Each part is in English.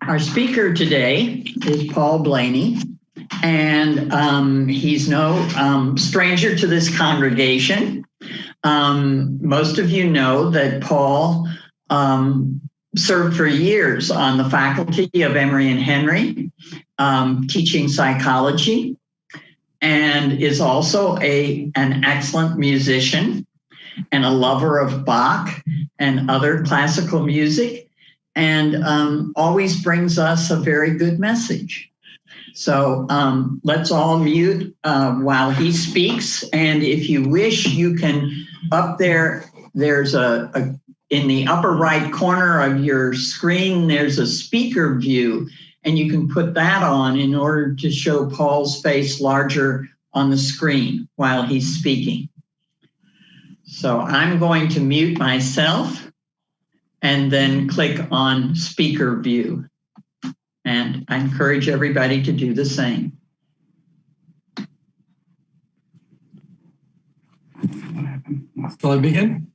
Our speaker today is Paul Blaney, and he's no stranger to this congregation. Most of you know that Paul served for years on the faculty of Emory and Henry, teaching psychology, and is also an excellent musician and a lover of Bach and other classical music, and always brings us a very good message. So let's all mute while he speaks. And if you wish, you can up there, there's in the upper right corner of your screen, there's a speaker view, and you can put that on in order to show Paul's face larger on the screen while he's speaking. So I'm going to mute myself and then click on speaker view. And I encourage everybody to do the same. Shall I begin?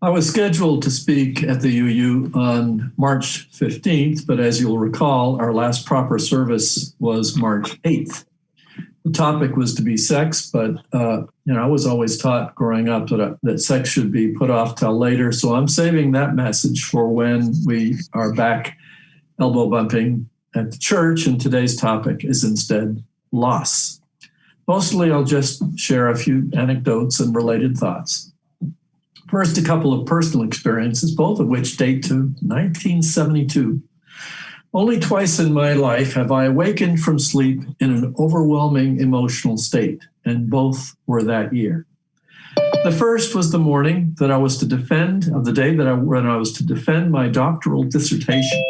I was scheduled to speak at the UU on March 15th, but as you'll recall, our last proper service was March 8th. The topic was to be sex, but I was always taught growing up that sex should be put off till later. So I'm saving that message for when we are back elbow bumping at the church, and today's topic is instead loss. Mostly I'll just share a few anecdotes and related thoughts. First, a couple of personal experiences, both of which date to 1972. Only twice in my life have I awakened from sleep in an overwhelming emotional state, and both were that year. The first was the morning that I was to defend, of the day when I was to defend my doctoral dissertation.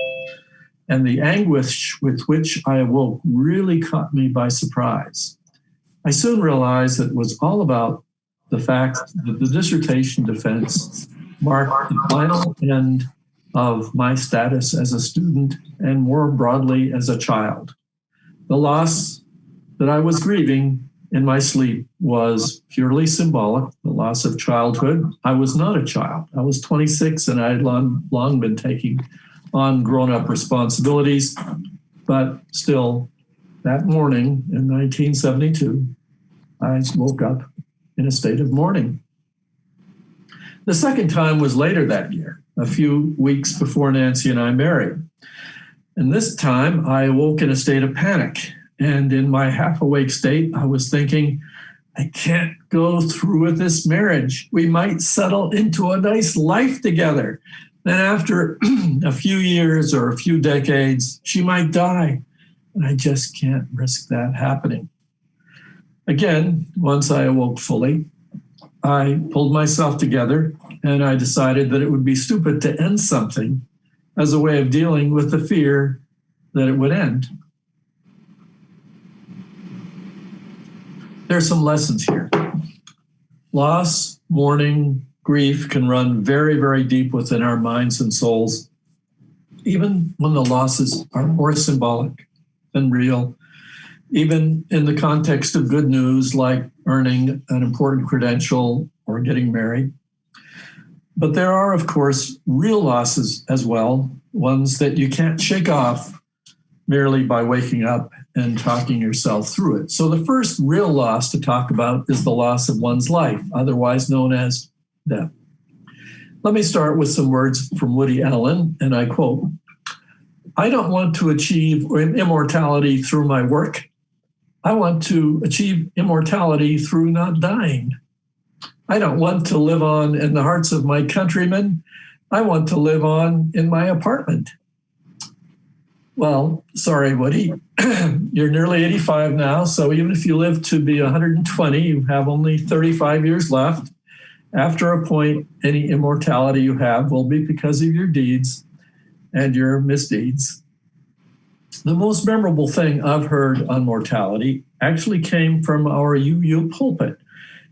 And the anguish with which I awoke really caught me by surprise. I soon realized that it was all about the fact that the dissertation defense marked the final end of my status as a student and more broadly as a child. The loss that I was grieving in my sleep was purely symbolic, the loss of childhood. I was not a child. I was 26 and I had long been taking on grown-up responsibilities, but still, that morning in 1972, I woke up in a state of mourning. The second time was later that year, a few weeks before Nancy and I married. And this time, I awoke in a state of panic. And in my half-awake state, I was thinking, I can't go through with this marriage. We might settle into a nice life together. Then after a few years or a few decades, she might die, and I just can't risk that happening. Again, once I awoke fully, I pulled myself together, and I decided that it would be stupid to end something as a way of dealing with the fear that it would end. There's some lessons here. Loss, mourning, grief can run very, very deep within our minds and souls, even when the losses are more symbolic than real, even in the context of good news like earning an important credential or getting married. But there are, of course, real losses as well, ones that you can't shake off merely by waking up and talking yourself through it. So the first real loss to talk about is the loss of one's life, otherwise known as death. Let me start with some words from Woody Allen, and I quote, "I don't want to achieve immortality through my work. I want to achieve immortality through not dying. I don't want to live on in the hearts of my countrymen. I want to live on in my apartment." Well, sorry, Woody, you're nearly 85 now, so even if you live to be 120, you have only 35 years left. After a point, any immortality you have will be because of your deeds and your misdeeds. The most memorable thing I've heard on mortality actually came from our UU pulpit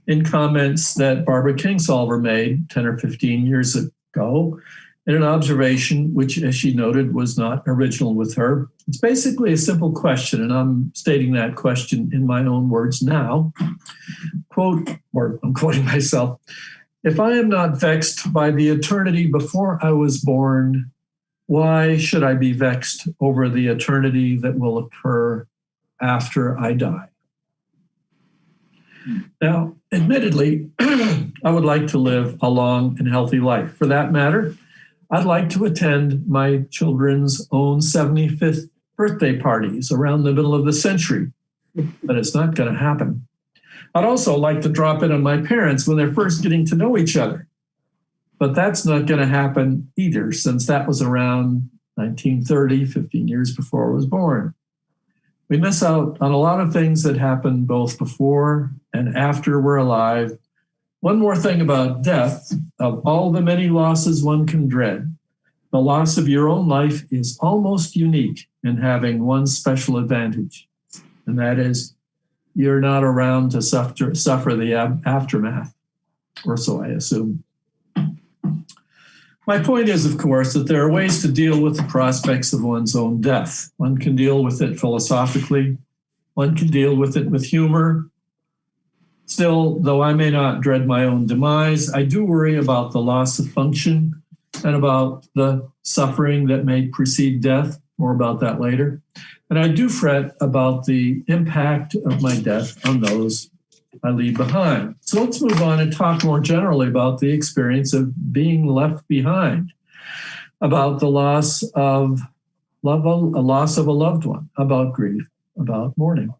in comments that Barbara Kingsolver made 10 or 15 years ago in an observation which, as she noted, was not original with her. It's basically a simple question, and I'm stating that question in my own words now. Quote, or I'm quoting myself, "If I am not vexed by the eternity before I was born, Why should I be vexed over the eternity that will occur after I die? Now, admittedly, I would like to live a long and healthy life. For that matter, I'd like to attend my children's own 75th birthday parties around the middle of the century, but it's not going to happen. I'd also like to drop in on my parents when they're first getting to know each other, but that's not going to happen either, since that was around 1930, 15 years before I was born. We miss out on a lot of things that happen both before and after we're alive. One more thing about death: of all the many losses one can dread, the loss of your own life is almost unique in having one special advantage, and that is you're not around to suffer the aftermath, or so I assume. My point is, of course, that there are ways to deal with the prospects of one's own death. One can deal with it philosophically. One can deal with it with humor. Still, though I may not dread my own demise, I do worry about the loss of function and about the suffering that may precede death. More about that later. And I do fret about the impact of my death on those I leave behind. So let's move on and talk more generally about the experience of being left behind, about the loss of a loved one, about grief, about mourning.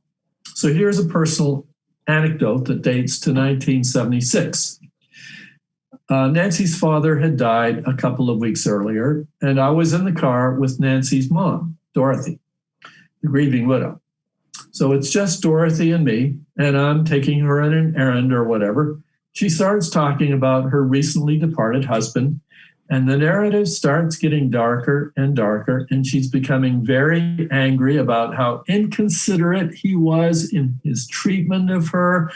So here's a personal anecdote that dates to 1976. Nancy's father had died a couple of weeks earlier, and I was in the car with Nancy's mom, Dorothy, the grieving widow. So it's just Dorothy and me, and I'm taking her on an errand or whatever. She starts talking about her recently departed husband, and the narrative starts getting darker and darker, and she's becoming very angry about how inconsiderate he was in his treatment of her,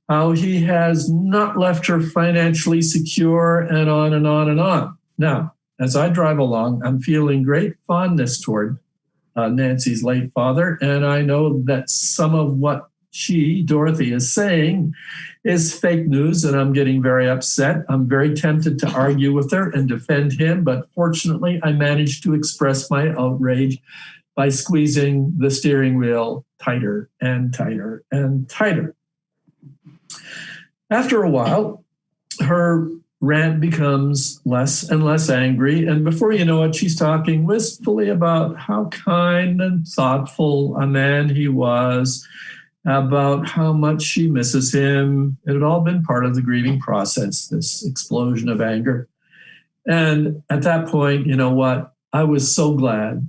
how he has not left her financially secure, and on and on and on. Now, as I drive along, I'm feeling great fondness toward Nancy's late father, and I know that some of what Dorothy, is saying is fake news, and I'm getting very upset. I'm very tempted to argue with her and defend him, but fortunately, I managed to express my outrage by squeezing the steering wheel tighter and tighter and tighter. After a while, her rant becomes less and less angry, and before you know it, she's talking wistfully about how kind and thoughtful a man he was, about how much she misses him. It had all been part of the grieving process, this explosion of anger. And at that point, you know what? I was so glad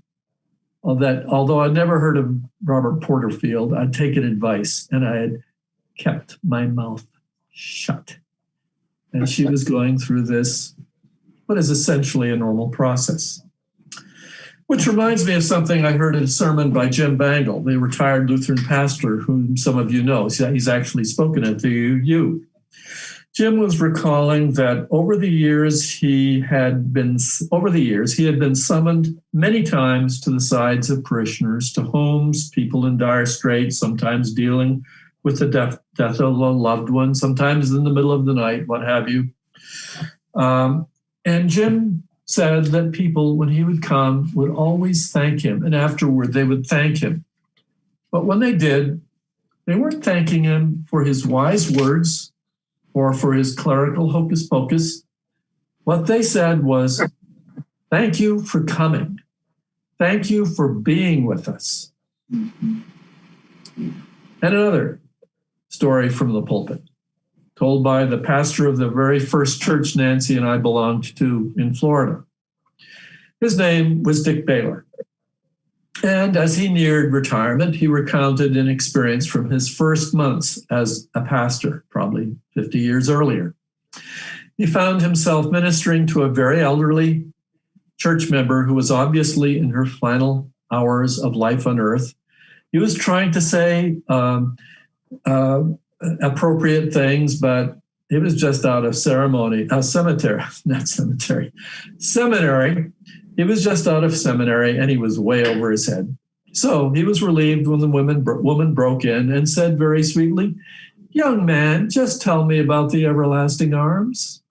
that although I'd never heard of Robert Porterfield, I'd taken advice and I had kept my mouth shut. And she was going through this, what is essentially a normal process. Which reminds me of something I heard in a sermon by Jim Bangle, the retired Lutheran pastor whom some of you know. He's actually spoken at the UU. Jim was recalling that over the years he had been summoned many times to the sides of parishioners, to homes, people in dire straits, sometimes dealing with the death of a loved one, sometimes in the middle of the night, what have you. And Jim said that people, when he would come, would always thank him, and afterward they would thank him. But when they did, they weren't thanking him for his wise words or for his clerical hocus pocus. What they said was, "Thank you for coming. Thank you for being with us." And another story from the pulpit, told by the pastor of the very first church Nancy and I belonged to in Florida. His name was Dick Baylor. And as he neared retirement, he recounted an experience from his first months as a pastor, probably 50 years earlier. He found himself ministering to a very elderly church member who was obviously in her final hours of life on earth. He was trying to say appropriate things, but it was just out of seminary. He was just out of seminary, and he was way over his head. So he was relieved when the woman broke in and said very sweetly, "Young man, just tell me about the everlasting arms."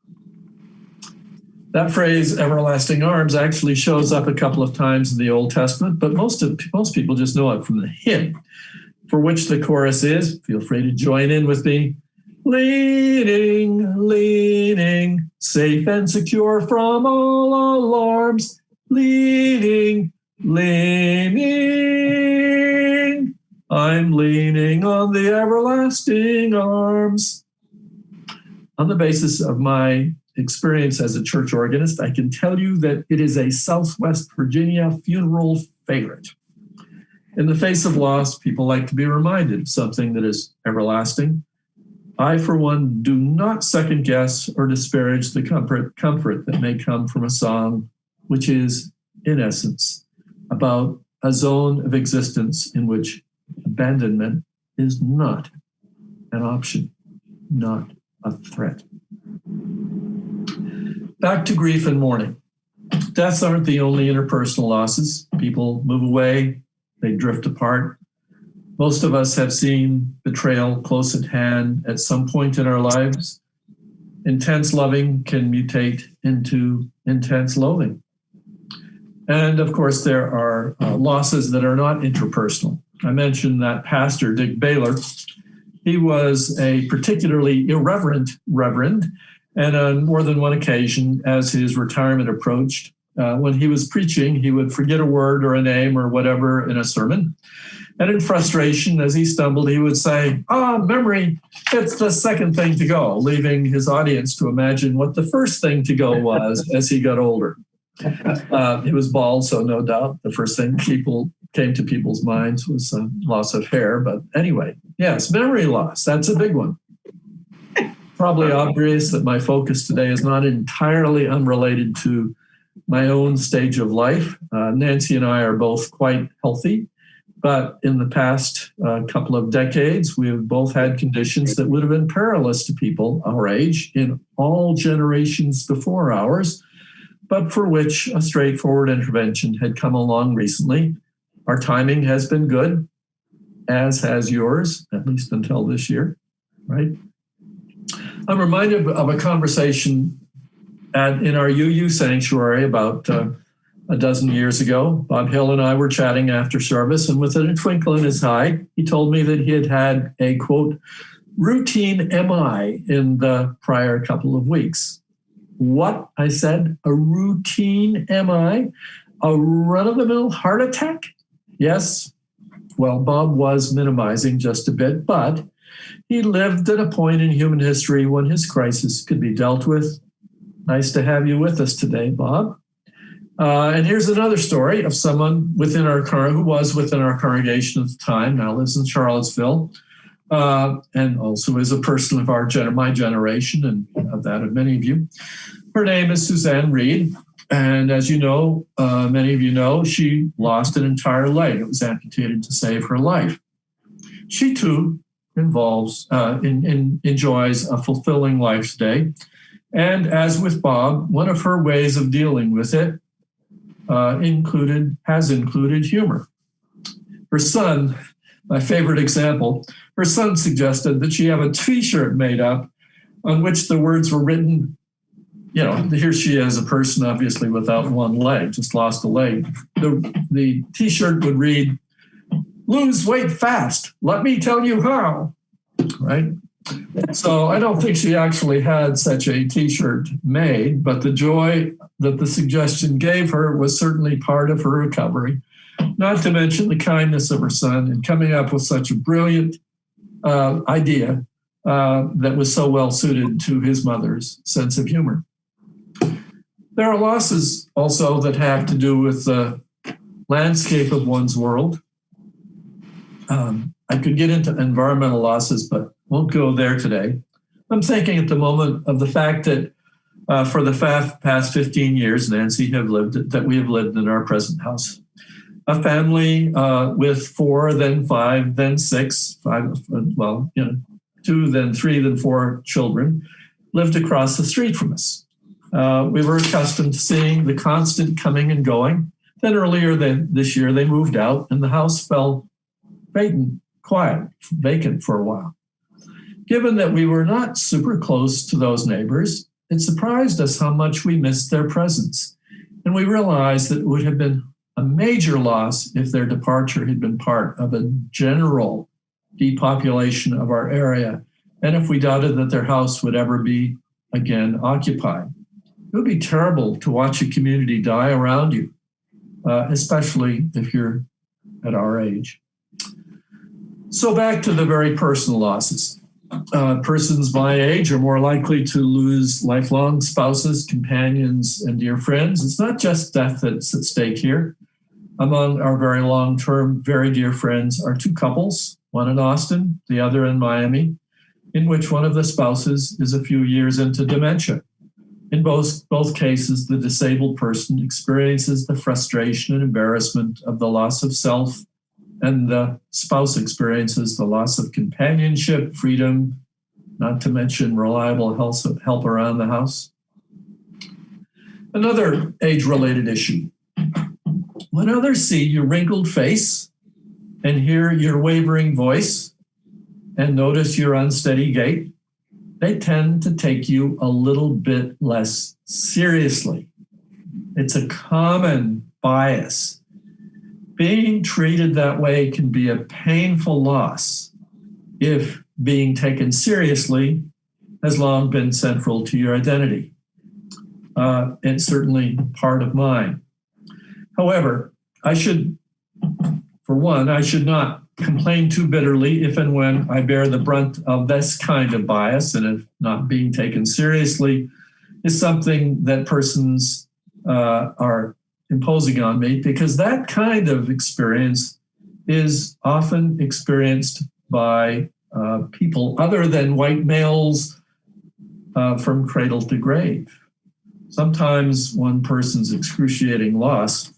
That phrase, everlasting arms, actually shows up a couple of times in the Old Testament, but most people just know it from the hymn, for which the chorus is, feel free to join in with me, leaning, leaning, safe and secure from all alarms, leaning, leaning, I'm leaning on the everlasting arms. On the basis of my experience as a church organist, I can tell you that it is a Southwest Virginia funeral favorite. In the face of loss, people like to be reminded of something that is everlasting. I, for one, do not second guess or disparage the comfort that may come from a song, which is, in essence, about a zone of existence in which abandonment is not an option, not a threat. Back to grief and mourning. Deaths aren't the only interpersonal losses. People move away, they drift apart. Most of us have seen betrayal close at hand at some point in our lives. Intense loving can mutate into intense loathing. And of course, there are losses that are not interpersonal. I mentioned that pastor, Dick Baylor. He was a particularly irreverent reverend, and on more than one occasion, as his retirement approached, when he was preaching, he would forget a word or a name or whatever in a sermon. And in frustration, as he stumbled, he would say, memory, it's the second thing to go, leaving his audience to imagine what the first thing to go was as he got older. He was bald, so no doubt the first thing came to people's minds was loss of hair. But anyway, yes, memory loss, that's a big one. Probably obvious that my focus today is not entirely unrelated to my own stage of life. Nancy and I are both quite healthy, but in the past couple of decades, we have both had conditions that would have been perilous to people our age in all generations before ours, but for which a straightforward intervention had come along recently. Our timing has been good, as has yours, at least until this year, right? I'm reminded of a conversation in our UU sanctuary about a dozen years ago. Bob Hill and I were chatting after service, and with a twinkle in his eye, he told me that he had had a, quote, routine MI in the prior couple of weeks. What? I said, a routine MI? A run-of-the-mill heart attack? Yes. Well, Bob was minimizing just a bit, but he lived at a point in human history when his crisis could be dealt with. Nice to have you with us today, Bob. And here's another story of someone who was within our congregation at the time, now lives in Charlottesville, and also is a person of my generation and of that of many of you. Her name is Suzanne Reed. And as you know, many of you know, she lost an entire leg. It was amputated to save her life. She too enjoys a fulfilling life today. And as with Bob, one of her ways of dealing with it has included humor. Her son, my favorite example, her son suggested that she have a T-shirt made up on which the words were written. You know, here she is, a person obviously without one leg, just lost a leg. The T-shirt would read, "Lose weight fast. Let me tell you how." Right? So I don't think she actually had such a T-shirt made, but the joy that the suggestion gave her was certainly part of her recovery, not to mention the kindness of her son in coming up with such a brilliant idea that was so well suited to his mother's sense of humor. There are losses also that have to do with the landscape of one's world. I could get into environmental losses, but won't go there today. I'm thinking at the moment of the fact that for the past 15 years, Nancy, we have lived in our present house. A family with 4, then 5, then 6, 2, then 3, then 4 children lived across the street from us. We were accustomed to seeing the constant coming and going. Then earlier this year, they moved out and the house fell vacant for a while. Given that we were not super close to those neighbors, it surprised us how much we missed their presence. And we realized that it would have been a major loss if their departure had been part of a general depopulation of our area, and if we doubted that their house would ever be again occupied. It would be terrible to watch a community die around you, especially if you're at our age. So back to the very personal losses. Persons my age are more likely to lose lifelong spouses, companions, and dear friends. It's not just death that's at stake here. Among our very long-term, very dear friends are two couples, one in Austin, the other in Miami, in which one of the spouses is a few years into dementia. In both cases, the disabled person experiences the frustration and embarrassment of the loss of self, and the spouse experiences the loss of companionship, freedom, not to mention reliable help around the house. Another age-related issue. When others see your wrinkled face and hear your wavering voice and notice your unsteady gait, they tend to take you a little bit less seriously. It's a common bias. Being treated that way can be a painful loss if being taken seriously has long been central to your identity. It's certainly part of mine. However, I should not complain too bitterly if and when I bear the brunt of this kind of bias, and if not being taken seriously is something that persons are imposing on me, because that kind of experience is often experienced by people other than white males from cradle to grave. Sometimes one person's excruciating loss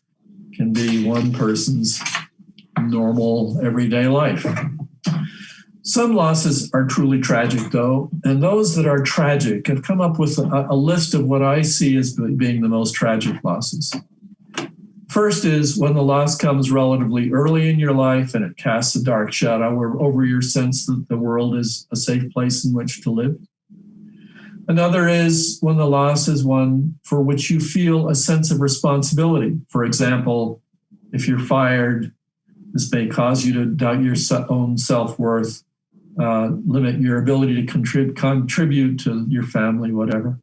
can be one person's normal everyday life. Some losses are truly tragic, though, and those that are tragic have come up with a list of what I see as being the most tragic losses. First is when the loss comes relatively early in your life and it casts a dark shadow over your sense that the world is a safe place in which to live. Another is when the loss is one for which you feel a sense of responsibility. For example, if you're fired, this may cause you to doubt your own self-worth, limit your ability to contribute to your family, whatever.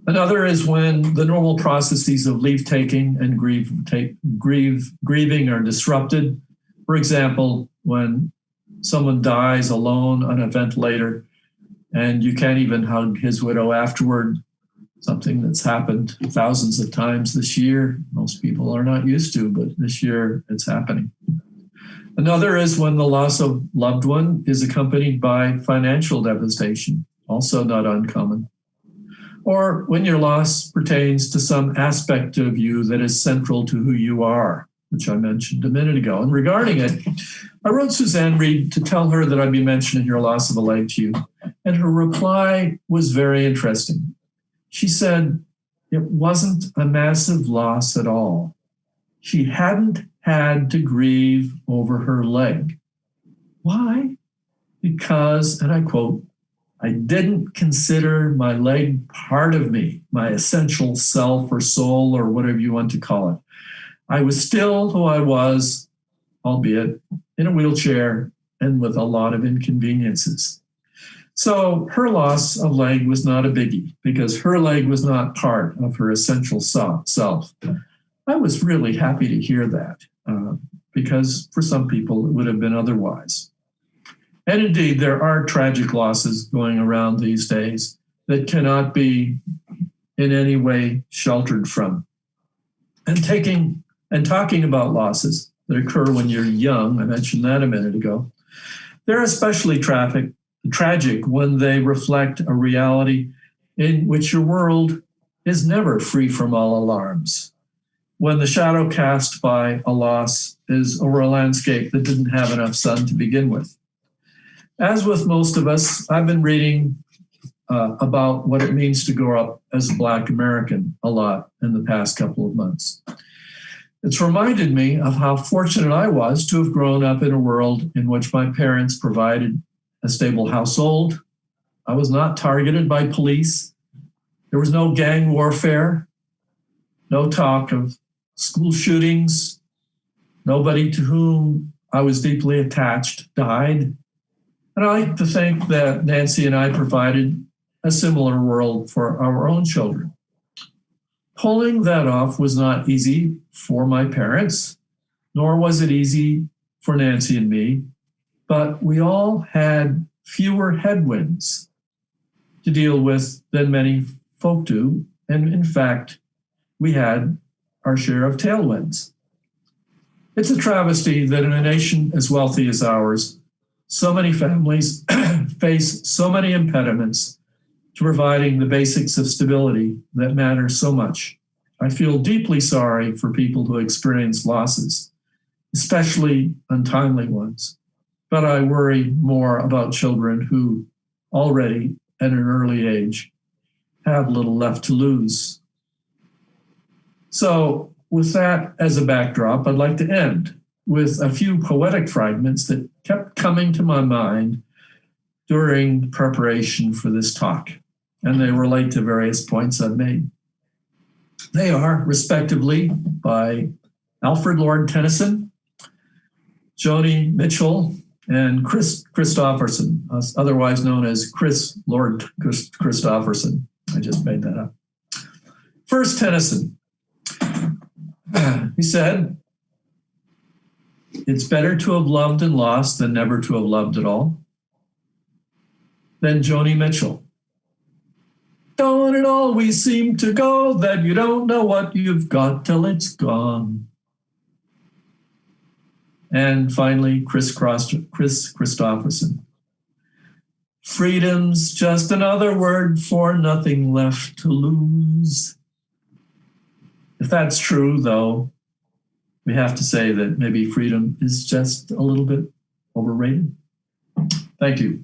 Another is when the normal processes of leave-taking and grieving are disrupted. For example, when someone dies alone on a ventilator and you can't even hug his widow afterward, something that's happened thousands of times this year. Most people are not used to, but this year it's happening. Another is when the loss of loved one is accompanied by financial devastation, also not uncommon. Or when your loss pertains to some aspect of you that is central to who you are, which I mentioned a minute ago. And regarding it, I wrote Suzanne Reed to tell her that I'd be mentioning your loss of a leg to you. And her reply was very interesting. She said it wasn't a massive loss at all. She hadn't had to grieve over her leg. Why? Because, and I quote, I didn't consider my leg part of me, my essential self or soul or whatever you want to call it. I was still who I was, albeit in a wheelchair and with a lot of inconveniences. So her loss of leg was not a biggie because her leg was not part of her essential self. I was really happy to hear that because for some people it would have been otherwise. And indeed, there are tragic losses going around these days that cannot be in any way sheltered from. And talking about losses that occur when you're young, I mentioned that a minute ago, they're especially tragic when they reflect a reality in which your world is never free from all alarms. When the shadow cast by a loss is over a landscape that didn't have enough sun to begin with. As with most of us, I've been reading about what it means to grow up as a Black American a lot in the past couple of months. It's reminded me of how fortunate I was to have grown up in a world in which my parents provided a stable household, I was not targeted by police. There was no gang warfare, no talk of school shootings. Nobody to whom I was deeply attached died. And I like to think that Nancy and I provided a similar world for our own children. Pulling that off was not easy for my parents, nor was it easy for Nancy and me, but we all had fewer headwinds to deal with than many folk do. And in fact, we had our share of tailwinds. It's a travesty that in a nation as wealthy as ours, so many families face so many impediments to providing the basics of stability that matter so much. I feel deeply sorry for people who experience losses, especially untimely ones. But I worry more about children who already at an early age have little left to lose. So with that as a backdrop, I'd like to end with a few poetic fragments that kept coming to my mind during preparation for this talk, and they relate to various points I've made. They are, respectively, by Alfred Lord Tennyson, Joni Mitchell, and Chris Christopherson, otherwise known as Chris Lord Christopherson. I just made that up. First, Tennyson. He said, "It's better to have loved and lost than never to have loved at all." Then Joni Mitchell. "Don't it always seem to go that you don't know what you've got till it's gone?" And finally, Chris Christopherson. "Freedom's just another word for nothing left to lose." If that's true, though, we have to say that maybe freedom is just a little bit overrated. Thank you.